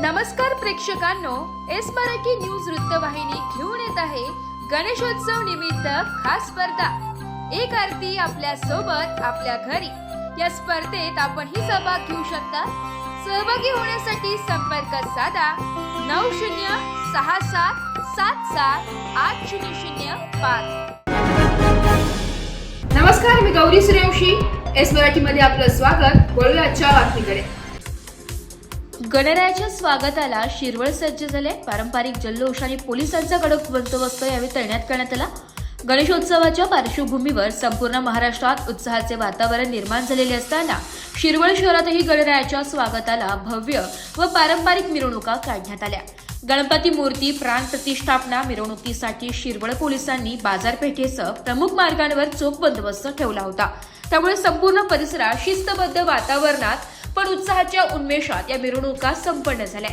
नमस्कार प्रेक्षकांनो, S Marathi news वृत्तवाहिनी घेऊन येत आहे गणेशोत्सव निमित्त खास स्पर्धा। एक आरती आपल्या सोबत आपल्या घरी या स्पर्धेत आपण ही सहभाग घेऊ शकता। सहभागी होण्यासाठी संपर्क साधा 9067778005। नमस्कार, मी गौरी सूर्यवंशी, एस मराठी मध्ये आपलं स्वागत। वळूया आजच्या बातमीकडे। गणरायाच्या स्वागताला शिरवळ सज्ज झाले। पारंपरिक जल्लोष आणि पोलिसांचा कडक बंदोबस्त यावेळी तैनात करण्यात आला। गणेशोत्सवाच्या पार्श्वभूमीवर संपूर्ण महाराष्ट्रात उत्साहाचे वातावरण निर्माण झालेले असताना शिरवळ शहरातही गणरायाच्या स्वागताला भव्य व पारंपरिक मिरवणुका काढण्यात आल्या। गणपती मूर्ती प्राण प्रतिष्ठापना मिरवणुकीसाठी शिरवळ पोलिसांनी बाजारपेठेसह प्रमुख मार्गांवर चोख बंदोबस्त ठेवला होता। त्यामुळे संपूर्ण परिसरात शिस्तबद्ध वातावरणात पण उत्साहाच्या उन्मेषात या मिरवणुका संपन्न झाल्या।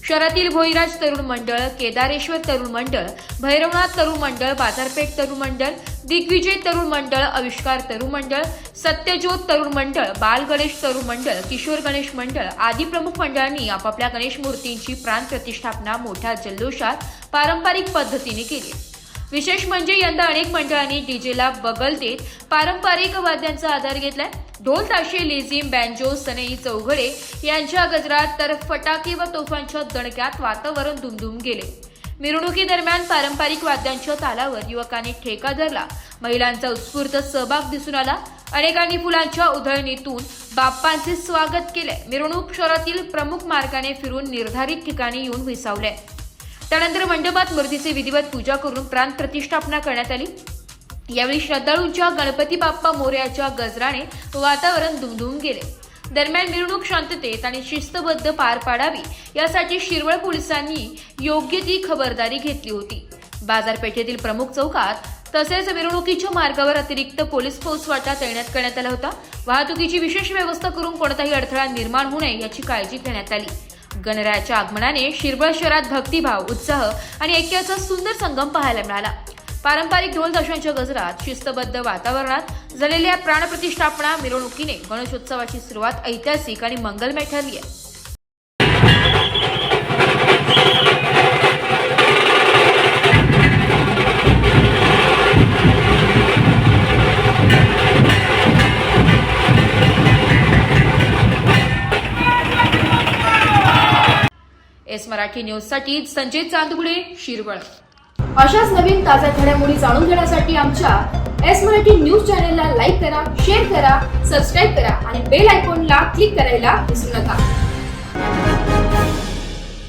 शहरातील भोईराज तरुण मंडळ, केदारेश्वर तरुण मंडळ, भैरवनाथ तरुण मंडळ, बाजारपेठ तरुण मंडळ, दिग्विजय तरुण मंडळ, आविष्कार तरुण मंडळ, सत्यज्योत तरुण मंडळ, बाल गणेश तरुण मंडळ, किशोर गणेश मंडळ आदी प्रमुख मंडळांनी आपापल्या गणेश मूर्तींची प्राण प्रतिष्ठापना मोठ्या जल्लोषात पारंपरिक पद्धतीने केली। विशेष म्हणजे यंदा अनेक मंडळांनी डीजेला बगल देत पारंपरिक वाद्यांचा आधार घेतलाय। ढोल ताशे, लेझिम, बँजो, सनई, चौघडे यांच्या गजरात तर फटाके व तोफांच्या दणक्यात वातावरण दुमदुम गेले। मिरवणुकीदरम्यान पारंपरिक वाद्यांच्या तालावर युवकांनी ठेका धरला। महिलांचा उत्स्फूर्त सहभाग दिसून आला। अनेकांनी फुलांच्या उधळणीतून बाप्पांचे स्वागत केले। मिरवणूक शहरातील प्रमुख मार्गाने फिरून निर्धारित ठिकाणी येऊन विसावले। त्यानंतर मंडपात मूर्तीचे विधिवत पूजा करून प्राण प्रतिष्ठापना करण्यात आली। यावेळी श्रद्धाळूंच्या गणपती बाप्पा मोरयाच्या गजराने वातावरण दुमदुम गेले। दरम्यान मिरवणूक शांततेत आणि शिस्तबद्ध पार पाडावी यासाठी शिरवळ पोलिसांनी योग्य ती खबरदारी घेतली होती। बाजारपेठेतील प्रमुख चौकात तसेच मिरवणुकीच्या मार्गावर अतिरिक्त पोलीस फौजफाटा तैनात करण्यात आला होता। वाहतुकीची विशेष व्यवस्था करून कोणताही अडथळा निर्माण होऊ नये याची काळजी घेण्यात आली। गणरायाच्या आगमनाने शिरवळ शहरात भक्तिभाव, उत्साह आणि ऐक्याचा सुंदर संगम पाहायला मिळाला। पारंपरिक ढोल ताशांच्या गजरात शिस्तबद्ध वातावरणात झालेल्या प्राणप्रतिष्ठापना मिरवणुकीने गणेशोत्सवाची सुरुवात ऐतिहासिक आणि मंगलमय ठरली आहे। एस मराठी न्यूज साठी संजय चांदगुडे, शिरवळ। अशाच नवीन ताज्या घडामोडी जाणून घेण्यासाठी आमच्या एस मराठी न्यूज चॅनलला लाईक करा, शेअर करा, सबस्क्राईब करा आणि बेल आयकॉनला क्लिक करायला विसरू नका।